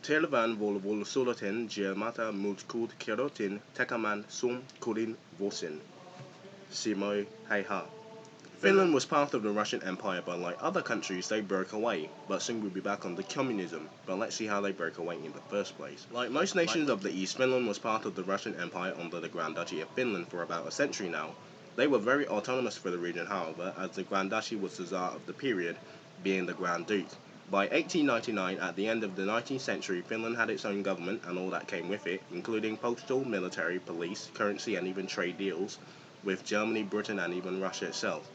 Tilvan volvul soloten geamata multkud kerotin tekaman sum kudin vosin. Simo Heiha. Finland was part of the Russian Empire, but like other countries, they broke away. But soon we'll be back on the communism. But let's see how they broke away in the first place. Like most nations of the East, Finland was part of the Russian Empire under the Grand Duchy of Finland for about a century now. They were very autonomous for the region, however, as the Grand Duchy was the Tsar of the period, being the Grand Duke. By 1899, at the end of the 19th century, Finland had its own government and all that came with it, including postal, military, police, currency, and even trade deals with Germany, Britain, and even Russia itself.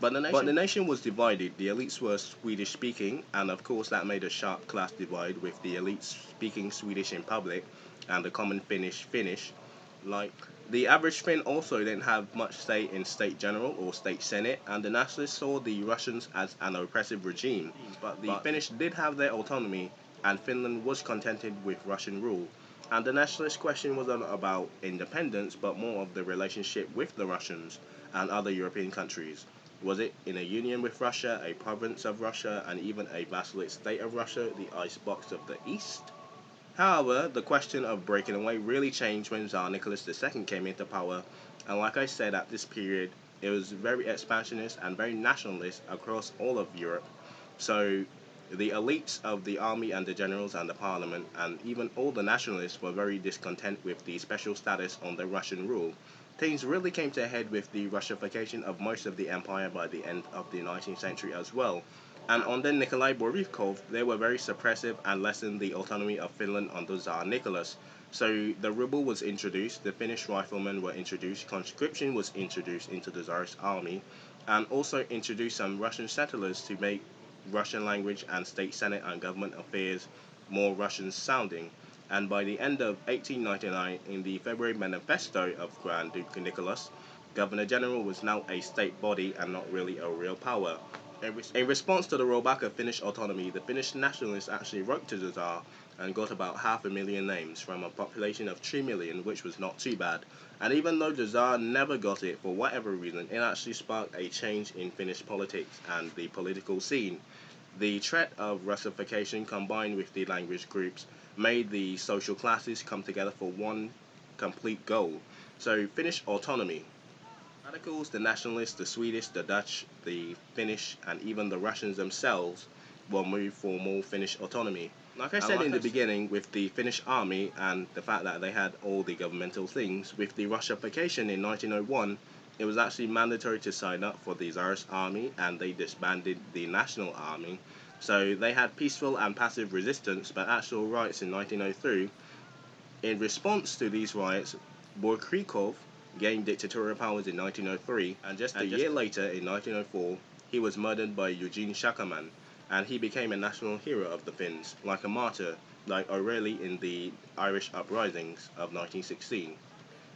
But the nation was divided. The elites were Swedish speaking, and of course that made a sharp class divide with the elites speaking Swedish in public and the common Finnish. Like the average Finn also didn't have much say in state general or state senate, and the nationalists saw the Russians as an oppressive regime. But the Finnish did have their autonomy, and Finland was contented with Russian rule. And the nationalist question wasn't about independence, but more of the relationship with the Russians and other European countries. Was it in a union with Russia, a province of Russia, and even a vassal state of Russia, the icebox of the East? However, the question of breaking away really changed when Tsar Nicholas II came into power, and like I said, at this period, it was very expansionist and very nationalist across all of Europe. So the elites of the army and the generals and the parliament and even all the nationalists were very discontent with the special status under Russian rule. Things really came to a head with the Russification of most of the empire by the end of the 19th century as well. And under Nikolai Boryukov, they were very suppressive and lessened the autonomy of Finland under Tsar Nicholas. So the ruble was introduced, the Finnish riflemen were introduced, conscription was introduced into the Tsarist army, and also introduced some Russian settlers to make Russian language and state senate and government affairs more Russian sounding. And by the end of 1899, in the February Manifesto of Grand Duke Nicholas, Governor General was now a state body and not really a real power. In response to the rollback of Finnish autonomy, the Finnish nationalists actually wrote to the Tsar and got about 500,000 names from a population of 3 million, which was not too bad. And even though the Tsar never got it for whatever reason, it actually sparked a change in Finnish politics and the political scene. The threat of Russification combined with the language groups made the social classes come together for one complete goal. So Finnish autonomy. Radicals, the nationalists, the Swedish, the Dutch, the Finnish, and even the Russians themselves will move for more Finnish autonomy. Like I said in the beginning, with the Finnish army and the fact that they had all the governmental things, with the Russification in 1901, it was actually mandatory to sign up for the Tsarist army and they disbanded the national army. So they had peaceful and passive resistance but actual riots in 1903. In response to these riots, Boryukov gained dictatorial powers in 1903, and just a year later, in 1904, he was murdered by Eugene Shakaman, and he became a national hero of the Finns, like a martyr, like O'Reilly in the Irish uprisings of 1916.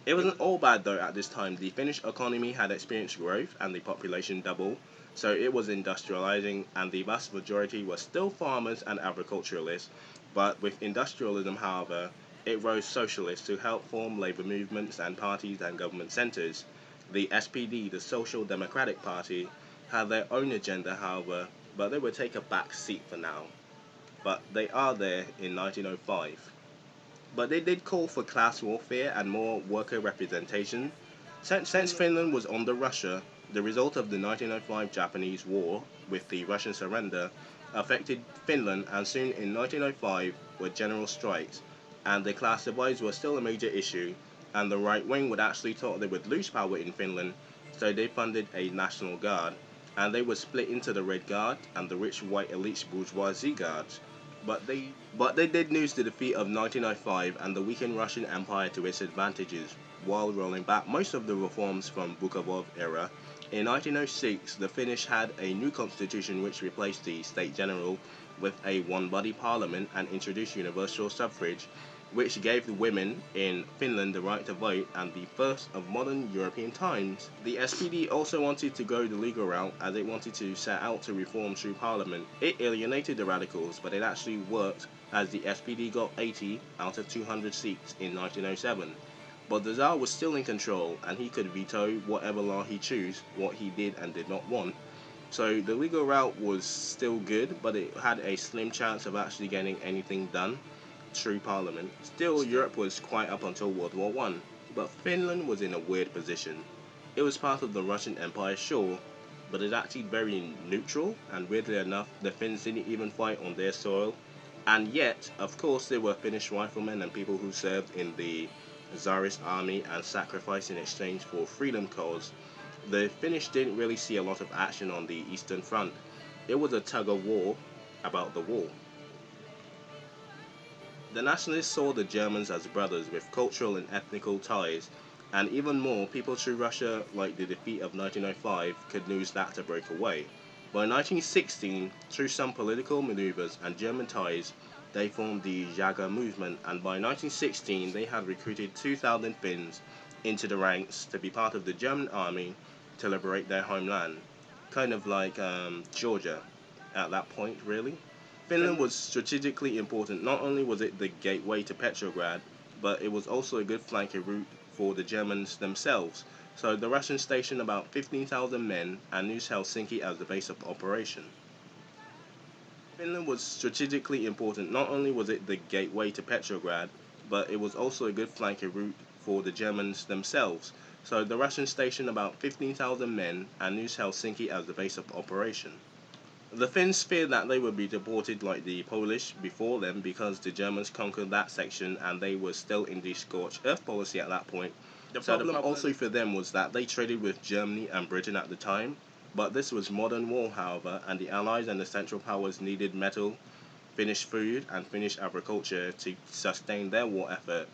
It wasn't all bad though at this time. The Finnish economy had experienced growth and the population doubled, so it was industrializing and the vast majority were still farmers and agriculturalists, but with industrialism however, it rose socialists to help form labor movements and parties and government centers. The SPD, the Social Democratic Party, had their own agenda however, but they would take a back seat for now. But they are there in 1905. But they did call for class warfare and more worker representation. Since Finland was under Russia, the result of the 1905 Japanese War, with the Russian surrender, affected Finland, and soon in 1905 were general strikes, and the class divides were still a major issue, and the right wing would actually thought they would lose power in Finland, so they funded a National Guard, and they were split into the Red Guard and the rich white elite bourgeoisie guards. But they did use the defeat of 1905 and the weakened Russian Empire to its advantages, while rolling back most of the reforms from Bukavov era. In 1906, the Finnish had a new constitution which replaced the State General with a one-body parliament and introduced universal suffrage, which gave the women in Finland the right to vote and the first of modern European times. The SPD also wanted to go the legal route as it wanted to set out to reform through parliament. It alienated the radicals, but it actually worked as the SPD got 80 out of 200 seats in 1907. But the Tsar was still in control and he could veto whatever law he chose, what he did and did not want. So the legal route was still good, but it had a slim chance of actually getting anything done. true parliament. Still, Europe was quiet up until World War One, but Finland was in a weird position. It was part of the Russian Empire, sure, but it acted very neutral, and weirdly enough, the Finns didn't even fight on their soil. And yet, of course, there were Finnish riflemen and people who served in the Tsarist army and sacrificed in exchange for freedom cause. The Finnish didn't really see a lot of action on the Eastern Front. It was a tug of war about the war. The nationalists saw the Germans as brothers with cultural and ethnical ties, and even more, people through Russia, like the defeat of 1905, could use that to break away. By 1916, through some political maneuvers and German ties, they formed the Jager movement, and by 1916 they had recruited 2,000 Finns into the ranks to be part of the German army to liberate their homeland. Kind of like Georgia at that point, really. Finland was strategically important. Not only was it the gateway to Petrograd, but it was also a good flanking route for the Germans themselves. So the Russians stationed about 15,000 men and used Helsinki as the base of operation. Finland was strategically important. Not only was it the gateway to Petrograd, but it was also a good flanking route for the Germans themselves. So the Russians stationed about 15,000 men and used Helsinki as the base of operation. The Finns feared that they would be deported like the Polish before them because the Germans conquered that section and they were still in the scorched earth policy at that point. The problem also for them was that they traded with Germany and Britain at the time, but this was modern war, however, and the Allies and the Central Powers needed metal, Finnish food, and Finnish agriculture to sustain their war effort.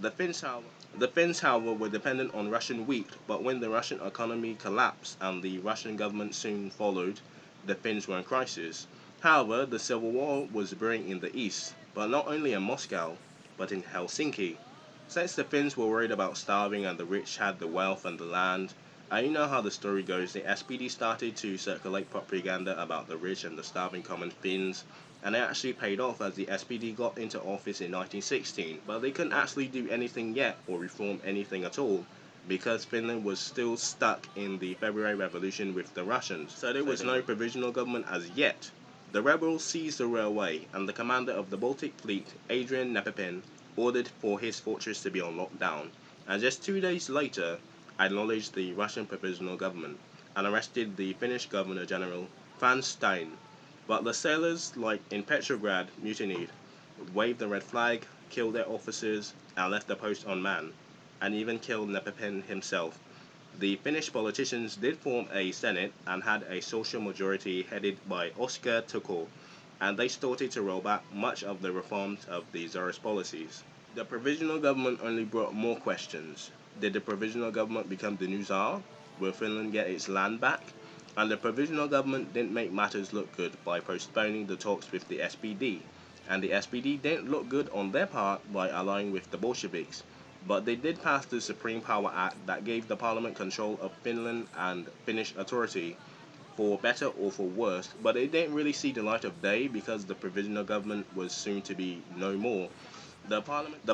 The Finns, however, were dependent on Russian wheat, but when the Russian economy collapsed and the Russian government soon followed, the Finns were in crisis. However, the civil war was brewing in the east, but not only in Moscow, but in Helsinki. Since the Finns were worried about starving and the rich had the wealth and the land, and you know how the story goes, the SPD started to circulate propaganda about the rich and the starving common Finns, and it actually paid off as the SPD got into office in 1916, but they couldn't actually do anything yet or reform anything at all, because Finland was still stuck in the February Revolution with the Russians, so there was no provisional government as yet. The rebels seized the railway, and the commander of the Baltic Fleet, Adrian Nepopin, ordered for his fortress to be on lockdown, and just 2 days later acknowledged the Russian provisional government and arrested the Finnish Governor General Franz Stein. But the sailors, like in Petrograd, mutinied, waved the red flag, killed their officers, and left the post unmanned, and even killed Nepopin himself. The Finnish politicians did form a senate and had a social majority headed by Oskar Tukko, and they started to roll back much of the reforms of the Tsarist policies. The provisional government only brought more questions. Did the provisional government become the new Tsar? Will Finland get its land back? And the provisional government didn't make matters look good by postponing the talks with the SPD. And the SPD didn't look good on their part by allying with the Bolsheviks. But they did pass the Supreme Power Act that gave the parliament control of Finland and Finnish authority, for better or for worse, but it didn't really see the light of day because the provisional government was soon to be no more. The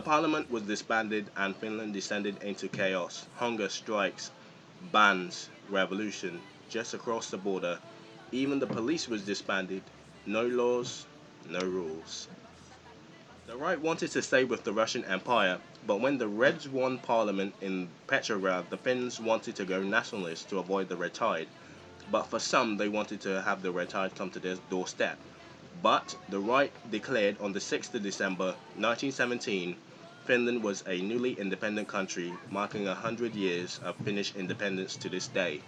parliament was disbanded and Finland descended into chaos, hunger strikes, bans, revolution, just across the border. Even the police was disbanded. No laws, no rules. The right wanted to stay with the Russian Empire, but when the Reds won parliament in Petrograd, the Finns wanted to go nationalist to avoid the red tide. But for some, they wanted to have the red tide come to their doorstep. But the right declared on the 6th of December 1917, Finland was a newly independent country, marking 100 years of Finnish independence to this day.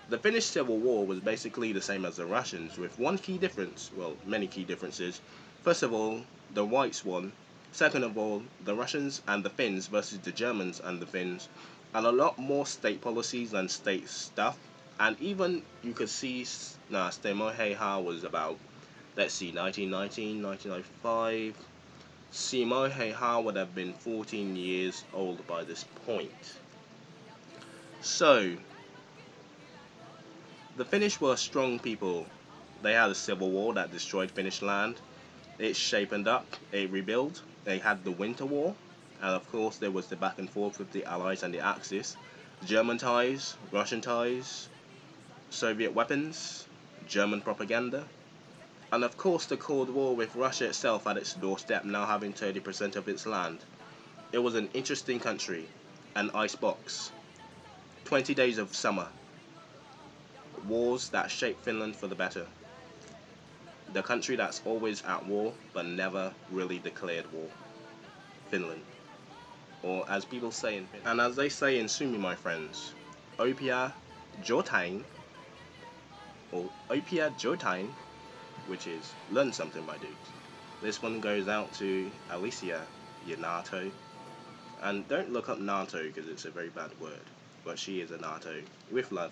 The Finnish Civil War was basically the same as the Russians, with one key difference, well, many key differences. First of all, the whites won. Second of all, the Russians and the Finns versus the Germans and the Finns, and a lot more state policies and state stuff. And even you could see, Stemo Heiha was about, let's see, 1919, 1995. Simo Heiha would have been 14 years old by this point. So, the Finnish were strong people. They had a civil war that destroyed Finnish land. It shapened up, it rebuilt. They had the Winter War, and of course there was the back and forth with the Allies and the Axis. German ties, Russian ties, Soviet weapons, German propaganda. And of course the Cold War with Russia itself at its doorstep, now having 30% of its land. It was an interesting country, an icebox. 20 days of summer. Wars that shaped Finland for the better. The country that's always at war but never really declared war. Finland. Or as people say in Finland. And as they say in Sumi, my friends, Opia Jotain, or Opia Jotain, which is learn something, my dudes. This one goes out to Alicia, your NATO. And don't look up NATO because it's a very bad word. But she is a NATO with love.